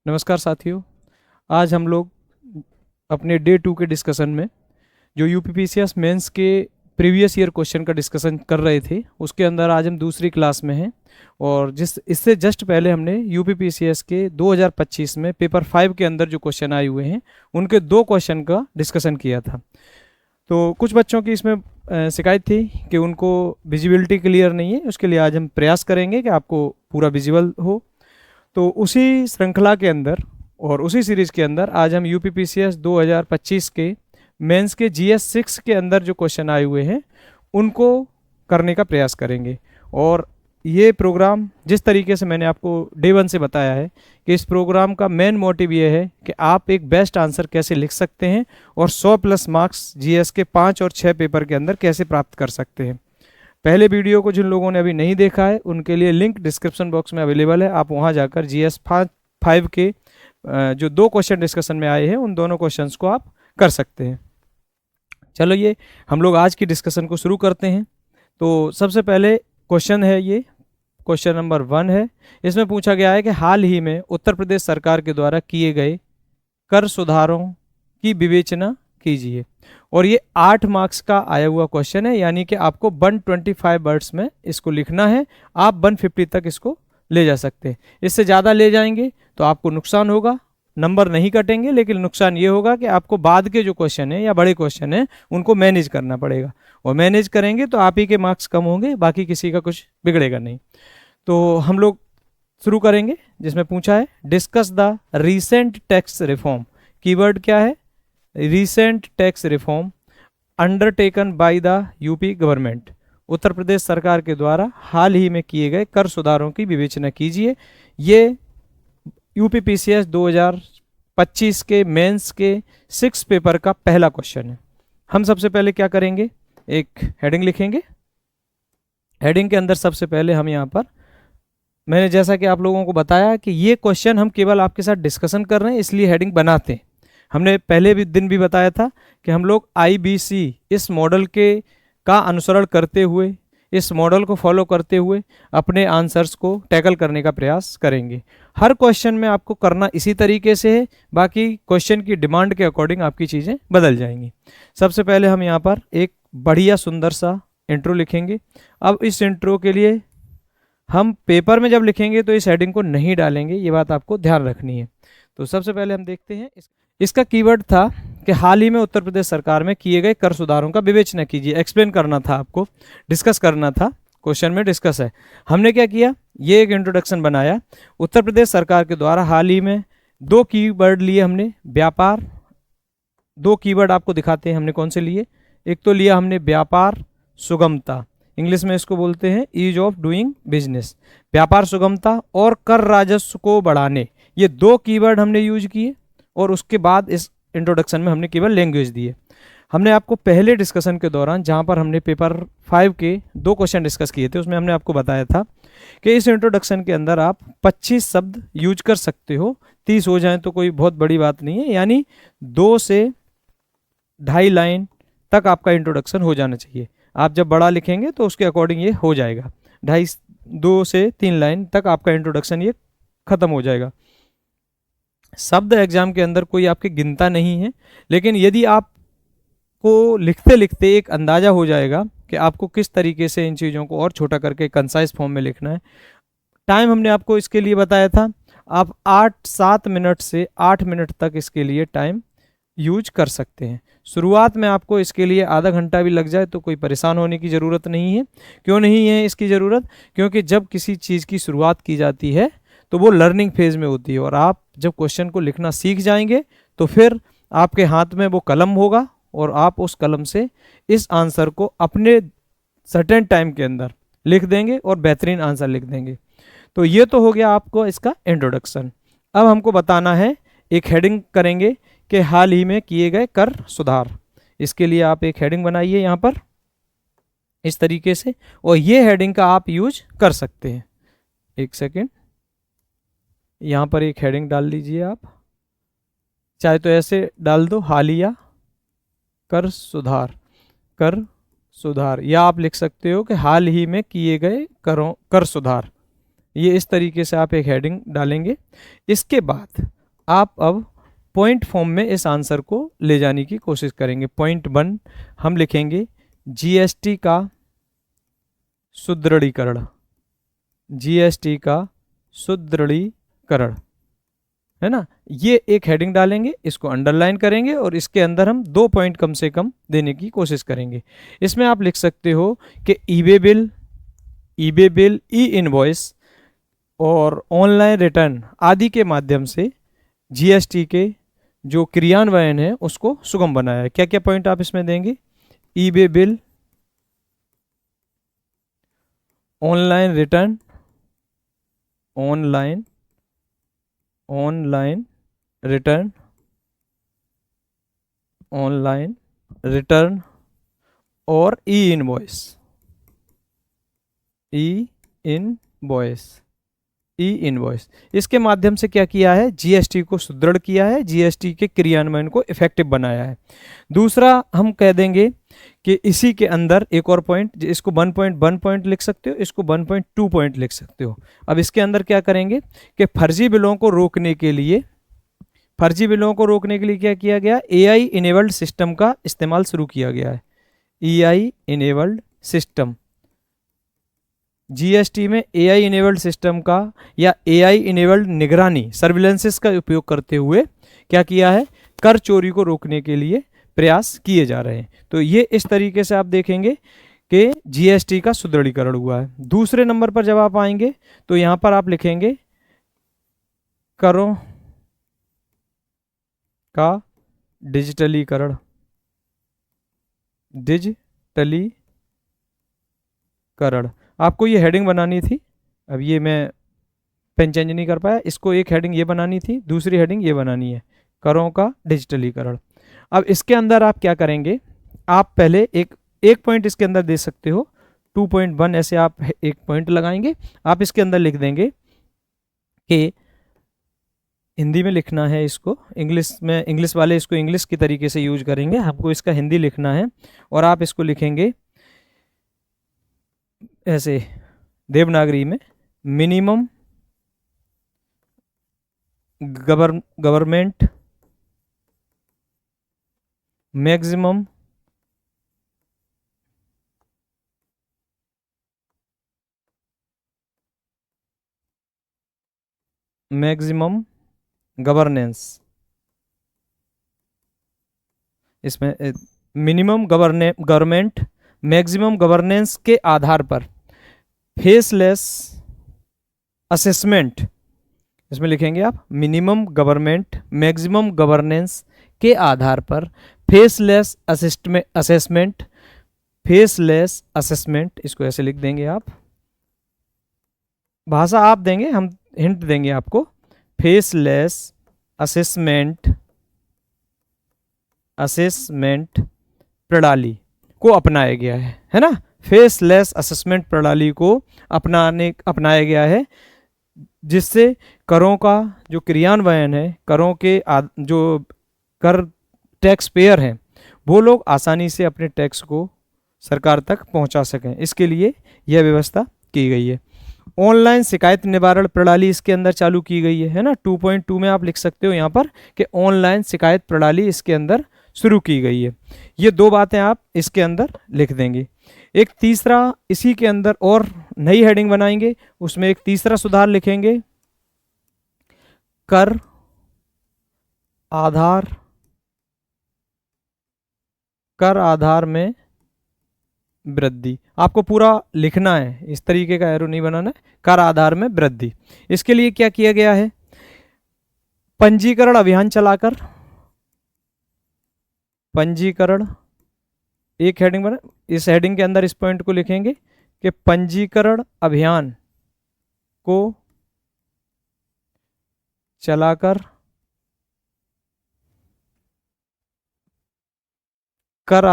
नमस्कार साथियों। आज हम लोग अपने डे 2 के डिस्कशन में जो यूपीपीसीएस मेंस के प्रीवियस ईयर क्वेश्चन का डिस्कशन कर रहे थे, उसके अंदर आज हम दूसरी क्लास में हैं। और जिस इससे जस्ट पहले हमने यूपीपीसीएस के 2025 में पेपर 5 के अंदर जो क्वेश्चन आए हुए हैं उनके 2 क्वेश्चन का डिस्कशन किया था। तो कुछ बच्चों की इसमें शिकायत थी कि उनको विजिबिलिटी क्लियर नहीं है। उसके लिए आज हम प्रयास करेंगे कि आपको पूरा विजिबल हो। तो उसी श्रृंखला के अंदर और उसी सीरीज़ के अंदर आज हम यूपीपीसीएस 2025 के मेंस के जीएस 6 के अंदर जो क्वेश्चन आए हुए हैं उनको करने का प्रयास करेंगे। और ये प्रोग्राम जिस तरीके से मैंने आपको डे 1 से बताया है कि इस प्रोग्राम का मेन मोटिव ये है कि आप एक बेस्ट आंसर कैसे लिख सकते हैं और 100+ मार्क्स जीएस के 5 और 6 पेपर के अंदर कैसे प्राप्त कर सकते हैं। पहले वीडियो को जिन लोगों ने अभी नहीं देखा है उनके लिए लिंक डिस्क्रिप्शन बॉक्स में अवेलेबल है। आप वहां जाकर जीएस 5 के जो 2 क्वेश्चन डिस्कशन में आए हैं उन दोनों क्वेश्चंस को आप कर सकते हैं। चलो ये हम लोग आज की डिस्कशन को शुरू करते हैं। तो सबसे पहले क्वेश्चन है, ये क्वेश्चन नंबर 1 है। इसमें पूछा गया है कि हाल ही में उत्तर प्रदेश सरकार के द्वारा किए गए कर सुधारों की विवेचना कीजिए। और ये 8 मार्क्स का आया हुआ क्वेश्चन है, यानी कि आपको 125 वर्ड्स में इसको लिखना है। आप 150 तक इसको ले जा सकते हैं। इससे ज़्यादा ले जाएंगे तो आपको नुकसान होगा, नंबर नहीं कटेंगे, लेकिन नुकसान ये होगा कि आपको बाद के जो क्वेश्चन है या बड़े क्वेश्चन है उनको मैनेज करना पड़ेगा। और मैनेज करेंगे तो आप ही के मार्क्स कम होंगे, बाकी किसी का कुछ बिगड़ेगा नहीं। तो हम लोग शुरू करेंगे जिसमें पूछा है discuss the recent tax reform. Keyword क्या है? Recent tax reform undertaken by the UP government. Uttar Pradesh सरकार के द्वारा हाल ही में किए गए कर सुधारों की विवेचना कीजिए। ये यूपीपीसीएस 2025 के मेंस के 6 पेपर का पहला क्वेश्चन है। हम सबसे पहले क्या करेंगे, एक हेडिंग लिखेंगे। हेडिंग के अंदर सबसे पहले हम यहाँ पर, मैंने जैसा कि आप लोगों को बताया कि ये क्वेश्चन हम केवल आपके साथ डिस्कशन कर रहे हैं, इसलिए हेडिंग बनाते हैं। हमने पहले भी दिन भी बताया था कि हम लोग आईबीसी इस मॉडल के का अनुसरण करते हुए, इस मॉडल को फॉलो करते हुए अपने आंसर्स को टैकल करने का प्रयास करेंगे। हर क्वेश्चन में आपको करना इसी तरीके से है, बाकी क्वेश्चन की डिमांड के अकॉर्डिंग आपकी चीज़ें बदल जाएंगी। सबसे पहले हम यहाँ पर एक बढ़िया सुंदर सा इंट्रो लिखेंगे। अब इस इंट्रो के लिए हम पेपर में जब लिखेंगे तो इस हेडिंग को नहीं डालेंगे, ये बात आपको ध्यान रखनी है। तो सबसे पहले हम देखते हैं, इसका कीवर्ड था कि हाल ही में उत्तर प्रदेश सरकार में किए गए कर सुधारों का विवेचना कीजिए। एक्सप्लेन करना था आपको, डिस्कस करना था। क्वेश्चन में डिस्कस है। हमने क्या किया, ये एक इंट्रोडक्शन बनाया। उत्तर प्रदेश सरकार के द्वारा हाल ही में 2 कीवर्ड लिए हमने, व्यापार। 2 कीवर्ड आपको दिखाते हैं हमने कौन से लिए। एक तो लिया हमने व्यापार सुगमता, इंग्लिश में इसको बोलते हैं ईज ऑफ डूइंग बिजनेस। व्यापार सुगमता और कर राजस्व को बढ़ाने, ये 2 कीवर्ड हमने यूज किए। और उसके बाद इस इंट्रोडक्शन में हमने केवल लैंग्वेज दिए। हमने आपको पहले डिस्कशन के दौरान, जहां पर हमने पेपर 5 के 2 क्वेश्चन डिस्कस किए थे, उसमें हमने आपको बताया था कि इस इंट्रोडक्शन के अंदर आप 25 शब्द यूज कर सकते हो। 30 हो जाए तो कोई बहुत बड़ी बात नहीं है, यानी 2 से 2.5 लाइन तक आपका इंट्रोडक्शन हो जाना चाहिए। आप जब बड़ा लिखेंगे तो उसके अकॉर्डिंग ये हो जाएगा। 2 से 3 लाइन तक आपका इंट्रोडक्शन ये खत्म हो जाएगा। शब्द एग्जाम के अंदर कोई आपके गिनता नहीं है, लेकिन यदि आपको लिखते लिखते एक अंदाजा हो जाएगा कि आपको किस तरीके से इन चीज़ों को और छोटा करके कंसाइज फॉर्म में लिखना है। टाइम हमने आपको इसके लिए बताया था, आप 7 मिनट से 8 मिनट तक इसके लिए टाइम यूज कर सकते हैं। शुरुआत में आपको इसके लिए आधा घंटा भी लग जाए तो कोई परेशान होने की ज़रूरत नहीं है। क्यों नहीं है इसकी ज़रूरत? क्योंकि जब किसी चीज़ की शुरुआत की जाती है तो वो लर्निंग फेज में होती है, और आप जब क्वेश्चन को लिखना सीख जाएंगे तो फिर आपके हाथ में वो कलम होगा और आप उस कलम से इस आंसर को अपने सर्टेन टाइम के अंदर लिख देंगे और बेहतरीन आंसर लिख देंगे। तो ये तो हो गया आपको इसका इंट्रोडक्शन। अब हमको बताना है, एक हेडिंग करेंगे कि हाल ही में किए गए कर सुधार। इसके लिए आप एक हेडिंग बनाइए यहाँ पर इस तरीके से, और ये हेडिंग का आप यूज कर सकते हैं। एक सेकेंड, यहाँ पर एक हेडिंग डाल दीजिए। आप चाहे तो ऐसे डाल दो, हालिया कर सुधार, कर सुधार, या आप लिख सकते हो कि हाल ही में किए गए कर सुधार। ये इस तरीके से आप एक हेडिंग डालेंगे। इसके बाद आप अब पॉइंट फॉर्म में इस आंसर को ले जाने की कोशिश करेंगे। पॉइंट 1 हम लिखेंगे जीएसटी का सुदृढ़ीकरण, जीएसटी का सुदृढ़ीकरण, है ना। ये एक हेडिंग डालेंगे, इसको अंडरलाइन करेंगे और इसके अंदर हम 2 पॉइंट कम से कम देने की कोशिश करेंगे। इसमें आप लिख सकते हो कि ईबे बिल, ई इनवॉइस और ऑनलाइन रिटर्न आदि के माध्यम से जीएसटी के जो क्रियान्वयन है उसको सुगम बनाया है। क्या क्या पॉइंट आप इसमें देंगे? EBay bill, online return, online return, online return और ई इनवॉइस, इसके माध्यम से क्या किया है? जीएसटी को सुदृढ़ किया है, जीएसटी के क्रियान्वयन को इफेक्टिव बनाया है। दूसरा हम कह देंगे कि इसी के अंदर एक और पॉइंट, इसको 1.1 पॉइंट लिख सकते हो, इसको 1.2 पॉइंट लिख सकते हो। अब इसके अंदर क्या करेंगे कि फर्जी बिलों को रोकने के लिए क्या किया गया? एआई इनेबल्ड सिस्टम का इस्तेमाल शुरू किया गया है। एआई इनेबल्ड सिस्टम, जीएसटी में एआई इनेबल्ड सिस्टम का या एआई इनेबल्ड निगरानी, सर्विलेंसेस का उपयोग करते हुए क्या किया है? कर चोरी को रोकने के लिए प्रयास किए जा रहे हैं। तो ये इस तरीके से आप देखेंगे कि जीएसटी का सुदृढ़ीकरण हुआ है। दूसरे नंबर पर जब आप आएंगे तो यहां पर आप लिखेंगे करों का डिजिटलीकरण, आपको ये हेडिंग बनानी थी। अब ये मैं पेन चेंज नहीं कर पाया, इसको एक हेडिंग ये बनानी थी, दूसरी हेडिंग ये बनानी है, करों का डिजिटलीकरण। अब इसके अंदर आप क्या करेंगे? आप पहले एक पॉइंट इसके अंदर दे सकते हो, 2.1 ऐसे आप एक पॉइंट लगाएंगे। आप इसके अंदर लिख देंगे कि हिंदी में लिखना है इसको, इंग्लिश वाले इसको इंग्लिश की तरीके से यूज करेंगे, हमको इसका हिंदी लिखना है। और आप इसको लिखेंगे ऐसे देवनागरी में, मिनिमम गवर्नमेंट मैक्सिमम गवर्नेंस, इसमें मिनिमम गवर्नमेंट मैक्सिमम गवर्नेंस के आधार पर फेसलेस असेसमेंट, इसमें लिखेंगे आप मिनिमम गवर्नमेंट मैक्सिमम गवर्नेंस के आधार पर फेसलेस असेसमेंट, इसको ऐसे लिख देंगे आप। भाषा आप देंगे, हम हिंट देंगे आपको। फेसलेस असेसमेंट प्रणाली को अपनाया गया है ना। फेसलेस असेसमेंट प्रणाली को अपनाया गया है, जिससे करों का जो क्रियान्वयन है, करों के जो कर टैक्स पेयर हैं वो लोग आसानी से अपने टैक्स को सरकार तक पहुंचा सकें। इसके लिए यह व्यवस्था की गई है। ऑनलाइन शिकायत निवारण प्रणाली इसके अंदर चालू की गई है ना। 2.2 में आप लिख सकते हो यहाँ पर कि ऑनलाइन शिकायत प्रणाली इसके अंदर शुरू की गई है। ये 2 बातें आप इसके अंदर लिख देंगे। एक तीसरा इसी के अंदर और नई हेडिंग बनाएंगे, उसमें एक तीसरा सुधार लिखेंगे, कर आधार में वृद्धि। आपको पूरा लिखना है, इस तरीके का एरो नहीं बनाना है। कर आधार में वृद्धि, इसके लिए क्या किया गया है? पंजीकरण अभियान चलाकर, पंजीकरण एक हेडिंग बना, इस हेडिंग के अंदर इस पॉइंट को लिखेंगे कि पंजीकरण अभियान को चलाकर कर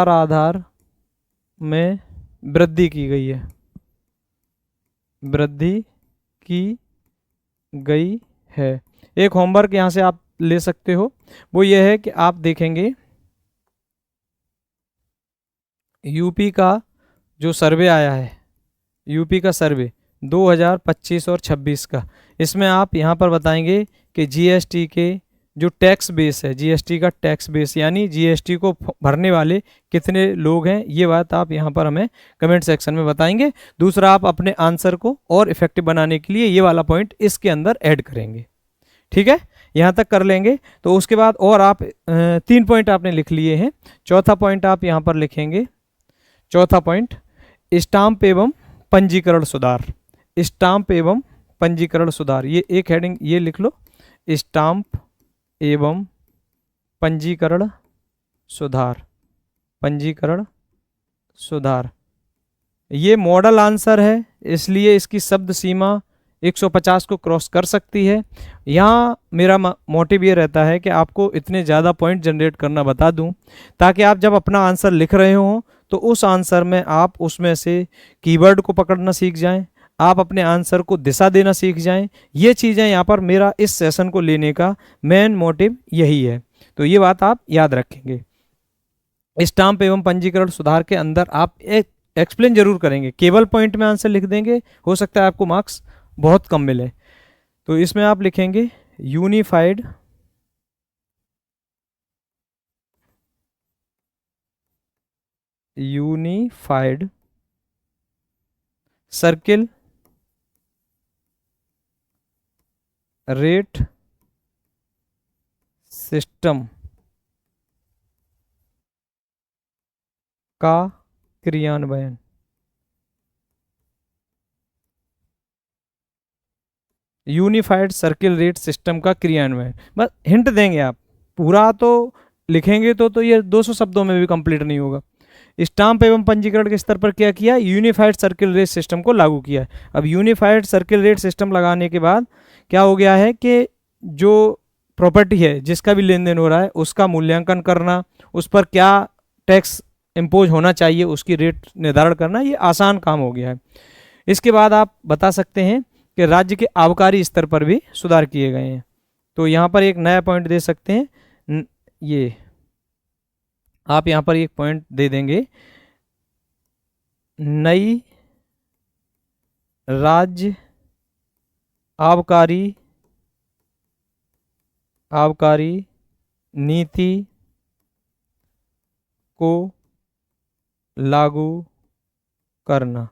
आधार में वृद्धि की गई है, एक होमवर्क यहां से आप ले सकते हो, वो ये है कि आप देखेंगे यूपी का जो सर्वे आया है यूपी का सर्वे 2025 और 26 का। इसमें आप यहाँ पर बताएंगे कि जीएसटी के जो टैक्स बेस है, जीएसटी का टैक्स बेस यानी जीएसटी को भरने वाले कितने लोग हैं, ये बात आप यहाँ पर हमें कमेंट सेक्शन में बताएंगे। दूसरा, आप अपने आंसर को और इफेक्टिव बनाने के लिए ये वाला पॉइंट इसके अंदर ऐड करेंगे। ठीक है, यहाँ तक कर लेंगे। तो उसके बाद और आप 3 पॉइंट आपने लिख लिए हैं। चौथा पॉइंट आप यहाँ पर लिखेंगे। चौथा पॉइंट, स्टाम्प एवं पंजीकरण सुधार। स्टाम्प एवं पंजीकरण सुधार, ये एक हेडिंग ये लिख लो, स्टाम्प एवं पंजीकरण सुधार। पंजीकरण सुधार ये मॉडल आंसर है, इसलिए इसकी शब्द सीमा 150 को क्रॉस कर सकती है। यहाँ मेरा मोटिव ये रहता है कि आपको इतने ज़्यादा पॉइंट जनरेट करना बता दूं, ताकि आप जब अपना आंसर लिख रहे हो तो उस आंसर में आप उसमें से कीवर्ड को पकड़ना सीख जाएं, आप अपने आंसर को दिशा देना सीख जाएं। ये चीज़ें यहाँ पर मेरा इस सेशन को लेने का मेन मोटिव यही है। तो ये बात आप याद रखेंगे। स्टाम्प एवं पंजीकरण सुधार के अंदर आप एक एक्सप्लेन जरूर करेंगे, केवल पॉइंट में आंसर लिख देंगे, हो सकता है आपको मार्क्स बहुत कम मिले। तो इसमें आप लिखेंगे यूनिफाइड सर्किल रेट सिस्टम का क्रियान्वयन। यूनिफाइड सर्किल रेट सिस्टम का क्रियान्वयन, बस हिंट देंगे आप, पूरा तो लिखेंगे तो ये 200 शब्दों में भी कंप्लीट नहीं होगा। स्टाम्प एवं पंजीकरण के स्तर पर क्या किया, यूनिफाइड सर्किल रेट सिस्टम को लागू किया है। अब यूनिफाइड सर्किल रेट सिस्टम लगाने के बाद क्या हो गया है कि जो प्रॉपर्टी है जिसका भी लेन देन हो रहा है उसका मूल्यांकन करना, उस पर क्या टैक्स इम्पोज होना चाहिए, उसकी रेट निर्धारण करना, ये आसान काम हो गया है। इसके बाद आप बता सकते हैं कि राज्य के आबकारी स्तर पर भी सुधार किए गए हैं। तो यहाँ पर एक नया पॉइंट दे सकते हैं, ये आप यहाँ पर एक पॉइंट दे देंगे, नई राज्य आबकारी नीति को लागू करना।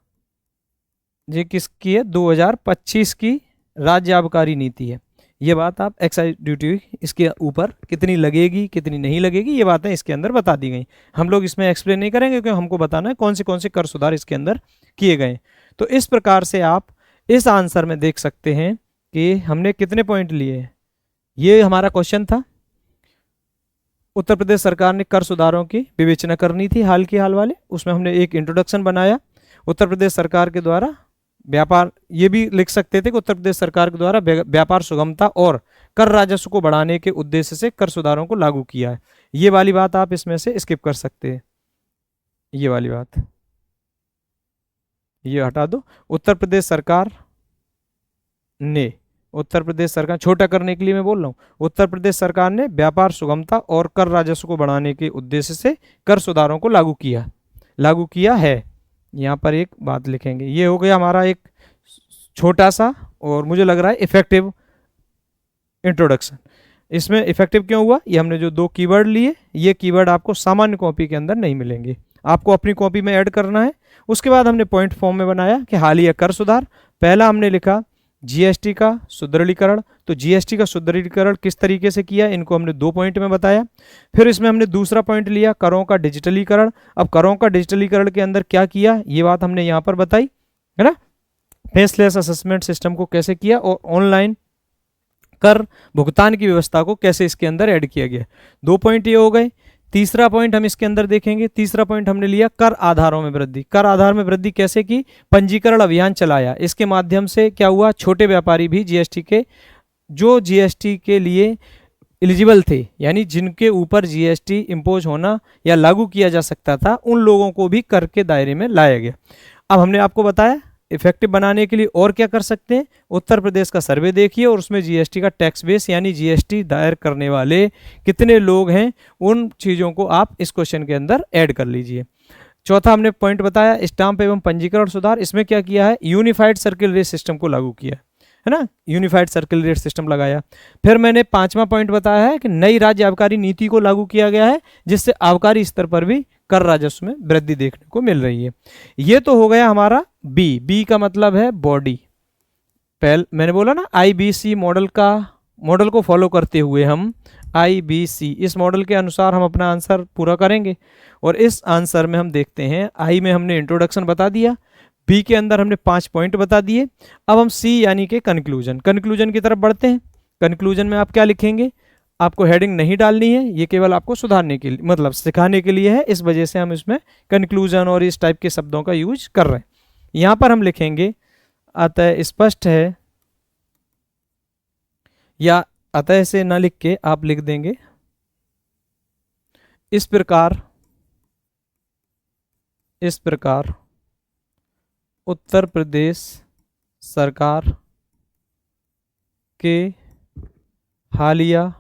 ये किसकी है, 2025 की राज्य आबकारी नीति है। ये बात आप एक्साइज ड्यूटी इसके ऊपर कितनी लगेगी कितनी नहीं लगेगी, ये बातें इसके अंदर बता दी गई। हम लोग इसमें एक्सप्लेन नहीं करेंगे क्योंकि हमको बताना है कौन से कर सुधार इसके अंदर किए गए। तो इस प्रकार से आप इस आंसर में देख सकते हैं कि हमने कितने पॉइंट लिए। ये हमारा क्वेश्चन था, उत्तर प्रदेश सरकार ने कर सुधारों की विवेचना करनी थी हाल की हाल वाले, उसमें हमने एक इंट्रोडक्शन बनाया। उत्तर प्रदेश सरकार के द्वारा व्यापार, ये भी लिख सकते थे कि उत्तर प्रदेश सरकार के द्वारा व्यापार सुगमता और कर राजस्व को बढ़ाने के उद्देश्य से कर सुधारों को लागू किया है। ये वाली बात आप इसमें से स्किप कर सकते हैं, ये वाली बात ये हटा दो। उत्तर प्रदेश सरकार छोटा करने के लिए मैं बोल रहा हूँ, उत्तर प्रदेश सरकार ने व्यापार सुगमता और कर राजस्व को बढ़ाने के उद्देश्य से कर सुधारों को लागू किया है। यहाँ पर एक बात लिखेंगे। ये हो गया हमारा एक छोटा सा और मुझे लग रहा है इफेक्टिव इंट्रोडक्शन। इसमें इफेक्टिव क्यों हुआ, ये हमने जो 2 कीवर्ड लिए, ये कीवर्ड आपको सामान्य कॉपी के अंदर नहीं मिलेंगे, आपको अपनी कॉपी में ऐड करना है। उसके बाद हमने पॉइंट फॉर्म में बनाया कि हालिया कर सुधार। पहला हमने लिखा जीएसटी का सुदृढ़ीकरण, तो जीएसटी का सुदृढ़ीकरण किस तरीके से किया, इनको हमने 2 पॉइंट में बताया। फिर इसमें हमने दूसरा पॉइंट लिया करों का डिजिटलीकरण। अब करों का डिजिटलीकरण के अंदर क्या किया, ये बात हमने यहाँ पर बताई है ना, फेसलेस असेसमेंट सिस्टम को कैसे किया और ऑनलाइन कर भुगतान की व्यवस्था को कैसे इसके अंदर ऐड किया गया। 2 पॉइंट ये हो गए। तीसरा पॉइंट हम इसके अंदर देखेंगे, तीसरा पॉइंट हमने लिया कर आधारों में वृद्धि। कर आधार में वृद्धि कैसे की, पंजीकरण अभियान चलाया, इसके माध्यम से क्या हुआ, छोटे व्यापारी भी जीएसटी के, जो जीएसटी के लिए एलिजिबल थे, यानी जिनके ऊपर जीएसटी इम्पोज होना या लागू किया जा सकता था, उन लोगों को भी कर के दायरे में लाया गया। अब हमने आपको बताया इफेक्टिव बनाने के लिए और क्या कर सकते हैं, उत्तर प्रदेश का सर्वे देखिए और उसमें जीएसटी का टैक्स बेस यानी जीएसटी दायर करने वाले कितने लोग हैं, उन चीज़ों को आप इस क्वेश्चन के अंदर ऐड कर लीजिए। चौथा हमने पॉइंट बताया स्टाम्प एवं पंजीकरण सुधार, इसमें क्या किया है, यूनिफाइड सर्किल रेट सिस्टम को लागू किया है ना, यूनिफाइड सर्किल रेट सिस्टम लगाया। फिर मैंने पांचवा पॉइंट बताया है कि नई राज्य आबकारी नीति को लागू किया गया है, जिससे आबकारी स्तर पर भी कर राजस्व में वृद्धि देखने को मिल रही है। ये तो हो गया हमारा बी का मतलब है बॉडी। मैंने बोला ना IBC मॉडल को फॉलो करते हुए हम IBC इस मॉडल के अनुसार हम अपना आंसर पूरा करेंगे। और इस आंसर में हम देखते हैं, आई में हमने इंट्रोडक्शन बता दिया, बी के अंदर हमने 5 पॉइंट बता दिए। अब हम सी यानी कि कंक्लूजन की तरफ बढ़ते हैं। कंक्लूजन में आप क्या लिखेंगे, आपको हेडिंग नहीं डालनी है, ये केवल आपको सुधारने के लिए मतलब सिखाने के लिए है, इस वजह से हम इसमें कंक्लूजन और इस टाइप के शब्दों का यूज कर रहे हैं। यहाँ पर हम लिखेंगे अतः स्पष्ट है, या अतः से ना लिख के आप लिख देंगे इस प्रकार उत्तर प्रदेश सरकार के हालिया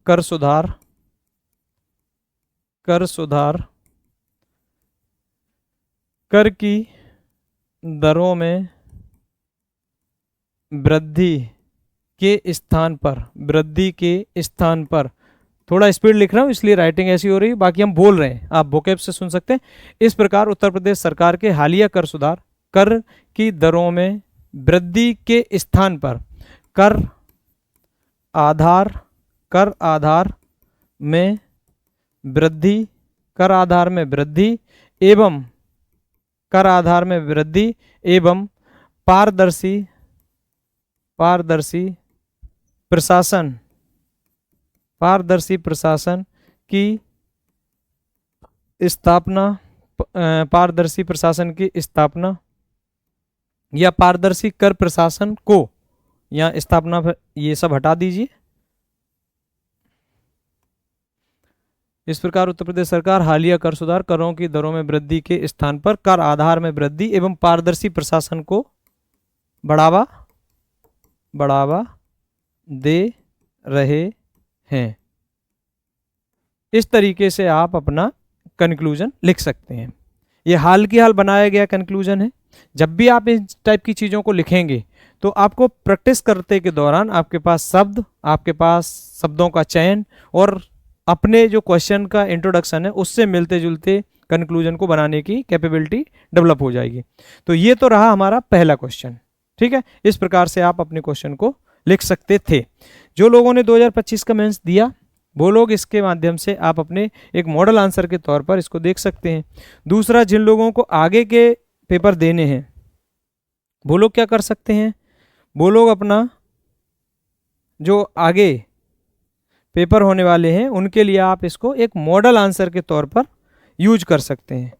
कर सुधार कर की दरों में वृद्धि के स्थान पर थोड़ा स्पीड लिख रहा हूँ इसलिए राइटिंग ऐसी हो रही है, बाकी हम बोल रहे हैं, आप वोकैब से सुन सकते हैं। इस प्रकार उत्तर प्रदेश सरकार के हालिया कर सुधार कर की दरों में वृद्धि के स्थान पर कर आधार में वृद्धि एवं पारदर्शी प्रशासन की स्थापना या पारदर्शी कर प्रशासन को या स्थापना, ये सब हटा दीजिए। इस प्रकार उत्तर प्रदेश सरकार हालिया कर सुधार करों की दरों में वृद्धि के स्थान पर कर आधार में वृद्धि एवं पारदर्शी प्रशासन को बढ़ावा दे रहे हैं। इस तरीके से आप अपना कंक्लूजन लिख सकते हैं। ये हाल की हाल बनाया गया कंक्लूजन है। जब भी आप इस टाइप की चीज़ों को लिखेंगे तो आपको प्रैक्टिस करते के दौरान आपके पास शब्दों का चयन और अपने जो क्वेश्चन का इंट्रोडक्शन है उससे मिलते जुलते कंक्लूजन को बनाने की कैपेबिलिटी डेवलप हो जाएगी। तो ये तो रहा हमारा पहला क्वेश्चन, ठीक है। इस प्रकार से आप अपने क्वेश्चन को लिख सकते थे। जो लोगों ने 2025 का मेंस दिया वो लोग इसके माध्यम से आप अपने एक मॉडल आंसर के तौर पर इसको देख सकते हैं। दूसरा, जिन लोगों को आगे के पेपर देने हैं वो लोग क्या कर सकते हैं, वो लोग अपना जो आगे पेपर होने वाले हैं उनके लिए आप इसको एक मॉडल आंसर के तौर पर यूज कर सकते हैं।